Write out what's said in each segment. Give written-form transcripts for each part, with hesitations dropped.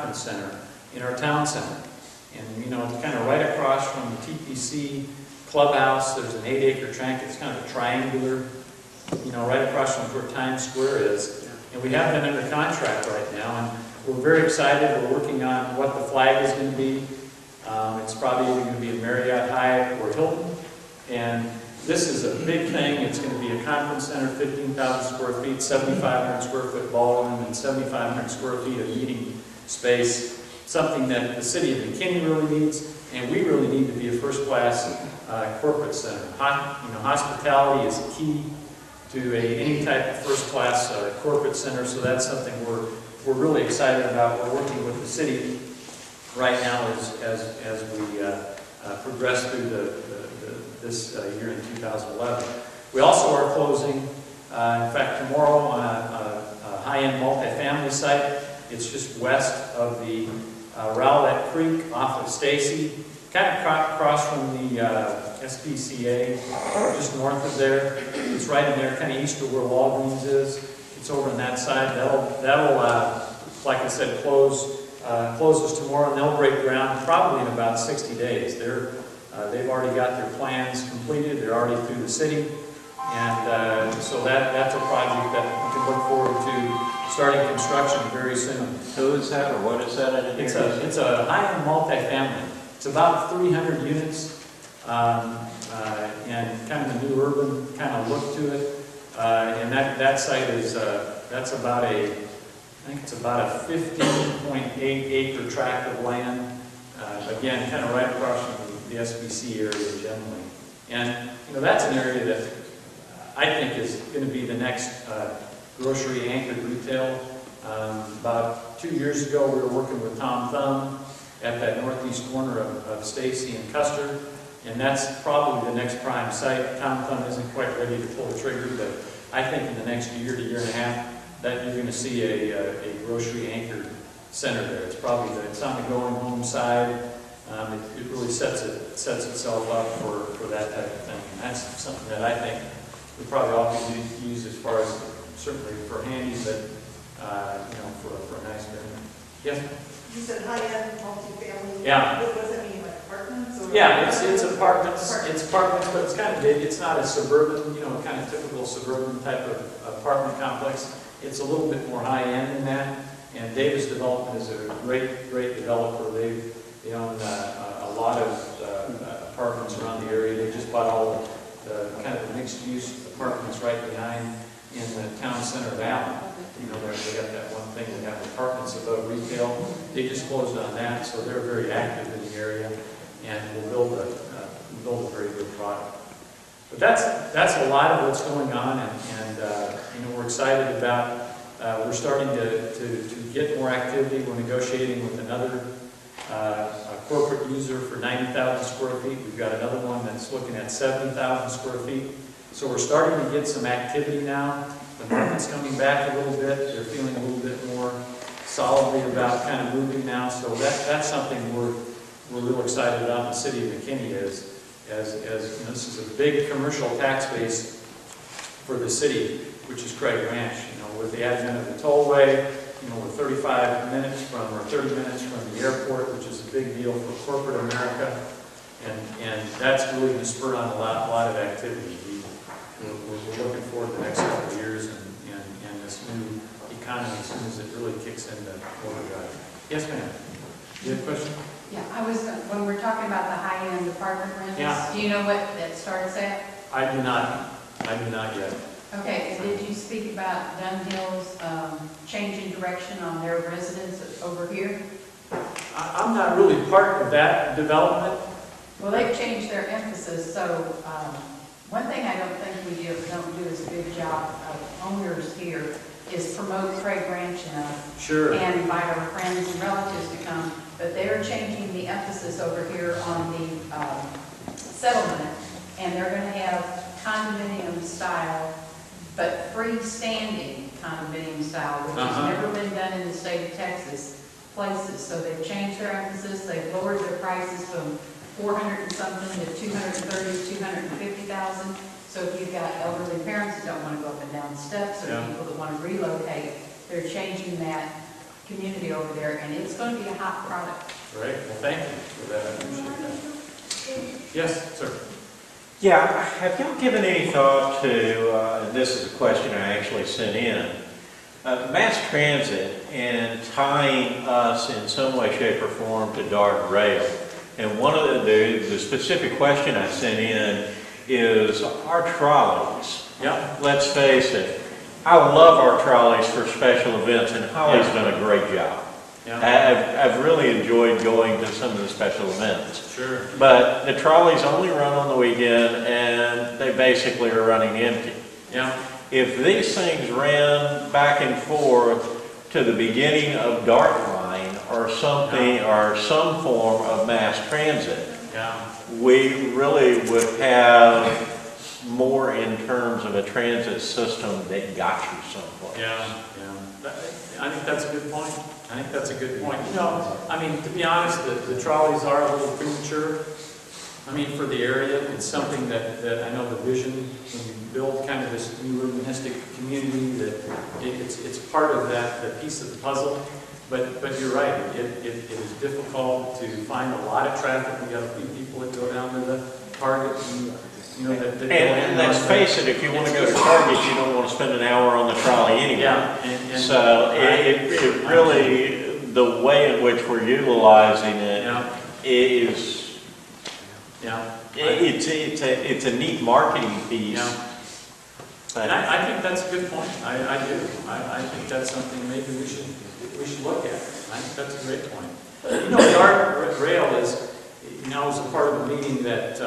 conference center in our town center. And you know, it's kind of right across from the TPC clubhouse. There's an 8-acre tract. It's kind of a triangular, you know, right across from where Times Square is. And we have been under contract right now, and we're very excited. We're working on what the flag is going to be. It's probably either going to be a Marriott, Hyatt, or Hilton. And this is a big thing. It's going to be a conference center, 15,000 square feet, 7,500 square foot ballroom, and 7,500 square feet of meeting space. Something that the city of McKinney really needs, and we really need to be a first-class corporate center. Hospitality is key to any type of first-class corporate center, so that's something we're really excited about. We're working with the city right now as we progress through this year in 2011. We also are closing, in fact, tomorrow on a high-end multifamily site. It's just west of the Rowlett Creek off of Stacy, kind of across from the SPCA, just north of there. It's right in there, kind of east of where Walgreens is. It's over on that side. That'll like I said, closes tomorrow, and they'll break ground probably in about 60 days. They've already got their plans completed. They're already through the city, and so that's a project that we can look forward to starting construction very soon. Who is that, or what is that? It's a high-end multifamily. It's about 300 units, and kind of a new urban kind of look to it. And that site is that's about I think it's about a 15.8 acre tract of land. Again, kind of right across from the SBC area generally. And you know, that's an area that I think is going to be the next grocery anchored retail. About 2 years ago, we were working with Tom Thumb at that northeast corner of Stacy and Custer, and that's probably the next prime site. Tom Thumb isn't quite ready to pull the trigger, but I think in the next year to year and a half, that you're going to see a grocery anchored center there. It's on the going home side. It really sets itself up for that type of thing. And that's something that I think we probably all could use as far as certainly for handy, but you know, for a nice venue. Yes? You said high-end multifamily. Yeah. What does that mean, like apartments? Or Yeah, it's apartments. It's apartments, but it's kind of big. It's not a suburban, you know, kind of typical suburban type of apartment complex. It's a little bit more high-end than that. And Davis Development is a great developer. They own a lot of apartments around the area. They just bought all the kind of mixed-use apartments right behind in the town center of Allen. You know, they got that one thing, they have apartments above retail. They just closed on that, so they're very active in the area, and will build a very good product. But that's a lot of what's going on, and you know, we're excited about. We're starting to get more activity. We're negotiating with another a corporate user for 90,000 square feet. We've got another one that's looking at 70,000 square feet. So we're starting to get some activity now. The market's coming back a little bit. They're feeling a little bit more solidly about kind of moving now. So that's something we're real excited about. The city of McKinney is, as you know, this is a big commercial tax base for the city, which is Craig Ranch. You know, with the advent of the tollway, you know, we're 35 minutes from, or 30 minutes from the airport, which is a big deal for corporate America, and that's really going to spur on a lot of activity. We're looking forward to the next couple of years and this new economy as soon as it really kicks into overdrive. Yes, ma'am. You have a question? Yeah, when we're talking about the high-end apartment rentals, Yeah. Do you know what that starts at? I do not yet. Okay, and did you speak about Dunhill's changing direction on their residents over here? I'm not really part of that development. Well, they've changed their emphasis, so one thing I don't think we don't do as a good job of owners here is promote Craig Ranch enough. Sure. And invite our friends and relatives to come, but they're changing the emphasis over here on the settlement, and they're going to have condominium style, but freestanding condominium style, which has never been done in the state of Texas places. So they've changed their emphasis. They've lowered their prices from 400 and something to 230, 250,000. So if you've got elderly parents that don't want to go up and down steps, or people that want to relocate, they're changing that. community over there, and it's going to be a hot product. Great, well, thank you for that, I appreciate that. Yes, sir. Yeah, have y'all given any thought to, and this is a question I actually sent in, mass transit and tying us in some way, shape, or form to Dark Rail? And one of the specific question I sent in is our trolleys. Yeah. Let's face it, I love our trolleys for special events, and Holly's done a great job. Yeah. I've really enjoyed going to some of the special events. Sure. But the trolleys only run on the weekend, and they basically are running empty. Yeah. If these things ran back and forth to the beginning of Dark Line or something, or some form of mass transit, Yeah. we really would have more in terms of a transit system that got you someplace. Yeah. I think that's a good point. I think that's a good point. You know, I mean, to be honest, the trolleys are a little premature. I mean, for the area, it's something that I know the vision, when you build kind of this new urbanistic community, that it's part of that piece of the puzzle. But you're right, it is difficult to find a lot of traffic. We got a few people that go down to the Target and, you know, that go in. And let's face it, if you want to go to Target, you don't want to spend an hour on the trolley anyway. Yeah. And So it really, the way in which we're utilizing it is, it's a neat marketing piece. Yeah. And I think that's a good point. I do. I think that's something maybe we should look at. I think that's a great point. You know, Dark Rail is, you know, was a part of a meeting that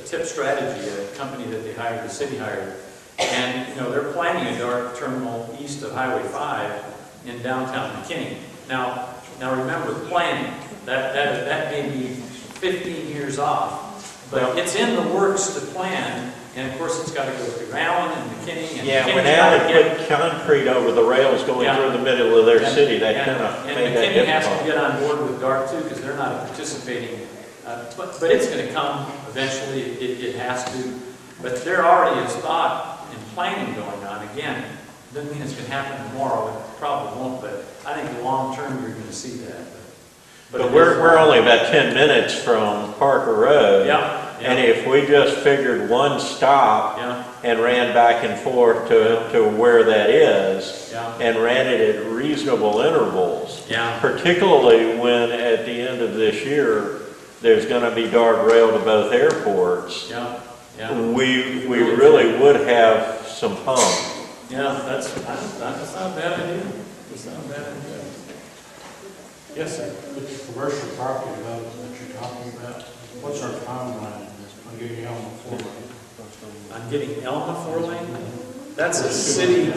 Tip Strategy, a company that they hired, the city hired, and, you know, they're planning a dark terminal east of Highway 5 in downtown McKinney. Now remember, planning, that may be 15 years off, but it's in the works to plan, and of course it's got to go through Allen and McKinney. And Yeah, when Allen put concrete over the rails going through the middle of their city, that kind of made that McKinney has to difficult. get on board with DART too, because they're not participating. But it's going to come eventually. It has to. But there already is thought and planning going on. Again, doesn't mean it's going to happen tomorrow. It probably won't. But I think long term you're going to see that. But we're only about 10 minutes from Parker Road. Yeah. And if we just figured one stop and ran back and forth to where that is, and ran it at reasonable intervals, particularly when at the end of this year there's going to be Dark Rail to both airports, we really would have some pump. Yeah, that's not a bad idea. That's not a bad idea. Yes, sir. With the commercial property development that you're talking about, what's our timeline on getting Elma 4 lane? I'm getting Elma 4 lane. That's a city,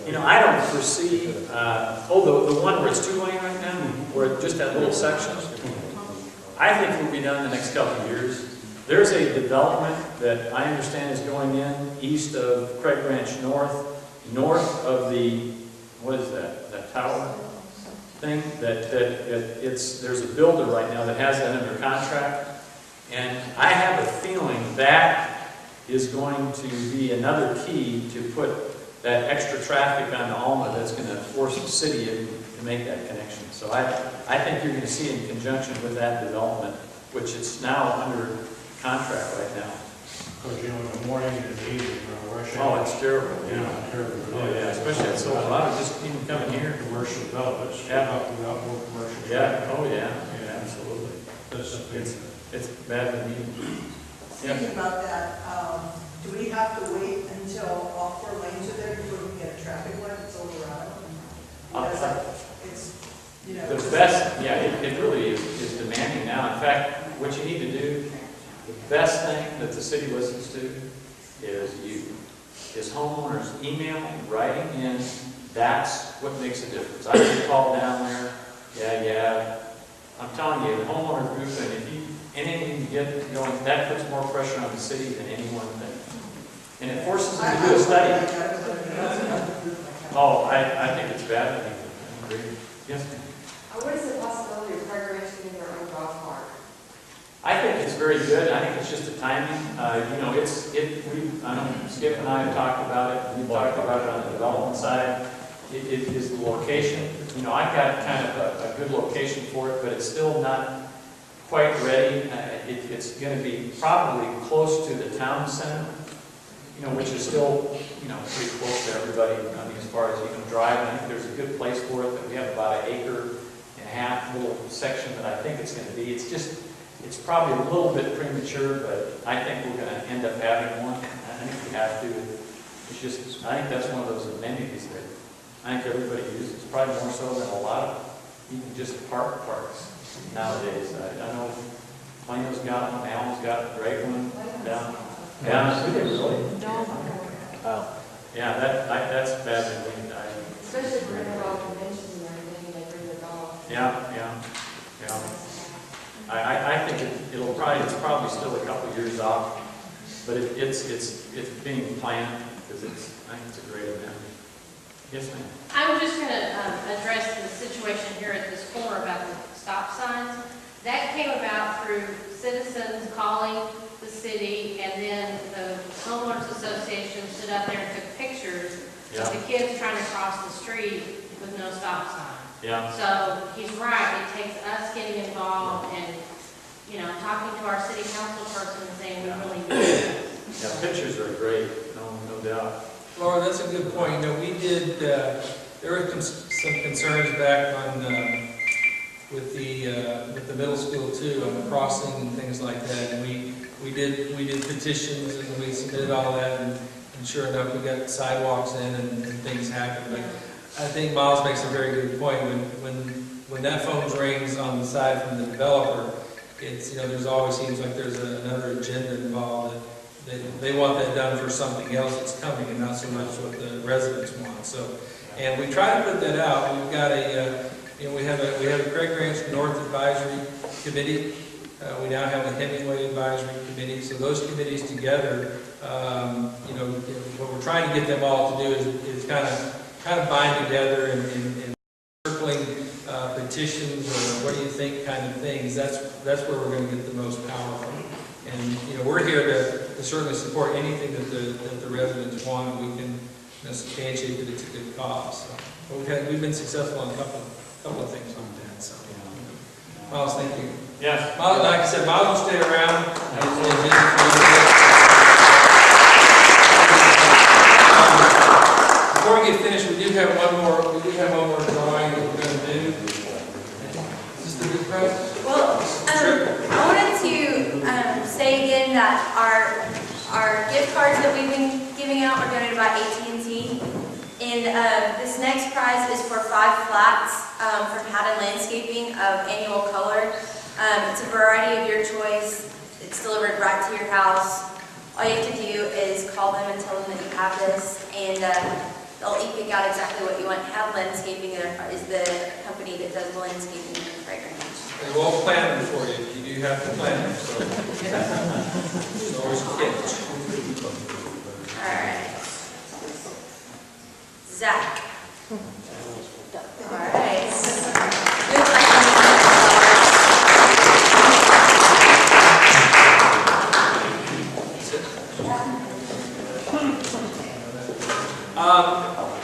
you know, I don't foresee, the one where it's 2 lane right now, where it just that little section, I think will be done in the next couple of years. There's a development that I understand is going in east of Craig Ranch north of the, what is that tower thing? There's a builder right now that has that under contract, and I have a feeling that is going to be another key to put that extra traffic on Alma that's going to force the city to make that connection. So I think you're going to see in conjunction with that development, which it's now under contract right now. Because, you know, in the morning and the evening, rush Oh, hour. it's terrible. You know, Yeah. terrible. Oh, yeah, especially at so a lot of just even coming here. Commercial developments, Yeah. talking about more commercial. Yeah. Oh, yeah. Yeah, absolutely. That's something. It's bad to me. Yeah. Thinking about that, do we have to wait until all 4 lanes are there before we can get a traffic light that's over on it? Because it's, you know. The best, yeah, it really is demanding now. In fact, what you need to do, the best thing that the city listens to is homeowners emailing, writing in. That's what makes a difference. I get called down there, I'm telling you, the homeowner group, and if anything you get going, that puts more pressure on the city than any one thing. And it forces them to do a study. Oh, I think it's bad. I think I agree. Yes, ma'am. What is the possibility of Craig Ranch getting their own golf cart? I think it's very good. I think it's just the timing. You know, I know Skip and I have talked about it. We've talked about it on the development side. it is the location. You know, I've got kind of a good location for it, but it's still not quite ready. It's going to be probably close to the town center, you know, which is still, you know, pretty close to everybody. I mean, as far as you can drive, I think there's a good place for it. That we have about 1.5 acre little section that I think it's going to be. It's just, it's probably a little bit premature, but I think we're going to end up having one. I think we have to. It's just, I think that's one of those amenities that I think everybody uses, probably more so than a lot of even just parks nowadays. I know Plano's got one, Allen's got a great one down. Yeah, we did really. Oh. Yeah, that's bad. Especially if we're going to all conventions and everything, they bring the dog. Yeah. I think it's probably still a couple years off, but it's being planned because I think it's a great event. Yes, ma'am. I was just going to address the situation here at this corner about the stop signs. That came about through citizens calling the city, and then the homeowners association stood out there and took pictures of the kids trying to cross the street with no stop sign. Yeah. So he's right. It takes us getting involved and, you know, talking to our city council person and saying we really need this. Yeah, pictures are great, no doubt. Laura, that's a good point. You know, we did, there were some concerns back on, with the middle school too, on the crossing and things like that. And we did petitions and we submitted all that, and sure enough, we got sidewalks in and things happened. But I think Miles makes a very good point. When that phone rings on the side from the developer, it's, you know, there's always seems like there's another agenda involved. They want that done for something else that's coming and not so much what the residents want. So, and we try to put that out. We've got we have a Craig Ranch North Advisory Committee. We now have a Hemingway Advisory Committee. So those committees together, you know, what we're trying to get them all to do is kind of bind together and circling petitions or what do you think kind of things. That's where we're going to get the most power from. And you know, we're here to certainly support anything that the residents want. We can substantiate that it's a good cause. So, but we've been successful on a couple of things on that. So, Miles, thank you. Yes. Miles, like I said, Miles will stay around. Before we get finished, we do have one more drawing that we're going to do. Is this the good price? Well, I wanted to say again that our gift cards that we've been giving out are donated by AT&T. And this next prize is for 5 flats from Haddon Landscaping of annual color. It's a variety of your choice. It's delivered right to your house. All you have to do is call them and tell them that you have this, and they'll pick out exactly what you want. Haddon Landscaping is the company that does landscaping in Craig Ranch. They will plan them for you. You do have to plan them. So it's always a catch. All right. Zach. All right. Good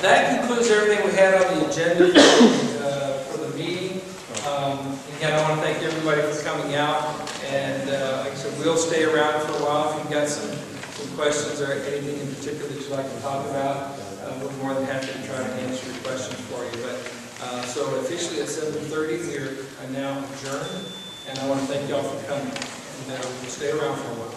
That concludes everything we had on the agenda for the meeting. Again, I want to thank everybody for coming out. And like I said, we'll stay around for a while. If you've got some questions or anything in particular that you'd like to talk about, we're more than happy to try to answer your questions for you. But so officially at 7:30, we are now adjourned. And I want to thank y'all for coming. And we'll stay around for a while.